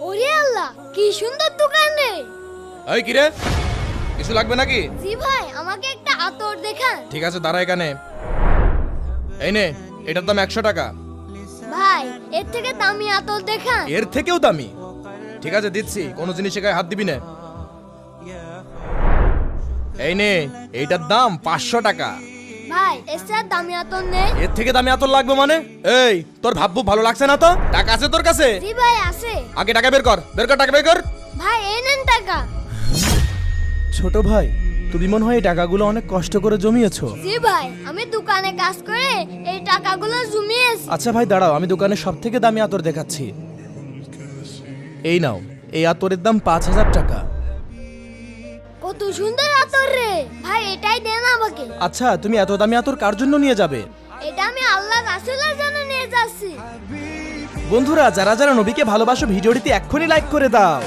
ওরে আল্লাহ, কি সুন্দর দোকান রে। এই কি রে, কিছু লাগবে নাকি? জি ভাই, আমাকে একটা আতর দেখান। ঠিক আছে, দাঁড়া এখানে। এই নে, এটার দাম 100 টাকা। ভাই, এর থেকে দামি আতর দেখান। এর থেকেও দামি? ঠিক আছে, দিচ্ছি, কোনো জিনিসে গায়ে হাত দিবি না। এই নে, এইটার দাম 500 টাকা। ভাই, এর চেয়ে দামি আতর নেই? এর থেকে দামি আতর লাগবে মানে? এই, তোর ভাববো ভালো লাগছে না তো? টাকা আছে তোর কাছে? জি ভাই, আছে। আগে টাকা বের কর, টাকা বের কর। ভাই, এই নেন টাকা। ছোট ভাই, তুমি মনে হয় এই টাকাগুলো অনেক কষ্ট করে জমিয়েছো। জি ভাই, আমি দোকানে কাজ করে এই টাকাগুলো জমিয়েছি। আচ্ছা ভাই দাঁড়াও, আমি দোকানে সব থেকে দামি আতর দেখাচ্ছি। এই নাও, এই আতরের দাম 5000 টাকা। কত সুন্দর আতর রে। ভাই, এটাই দেন আমাকে। আচ্ছা, তুমি এত দামি আতর কার জন্য নিয়ে যাবে? এটা আমি আল্লাহ রাসূলের জন্য নিয়ে যাচ্ছি। বন্ধুরা, যারা যারা নবীকে ভালোবাসো ভিডিওটিতে এক্ষুনি লাইক করে দাও।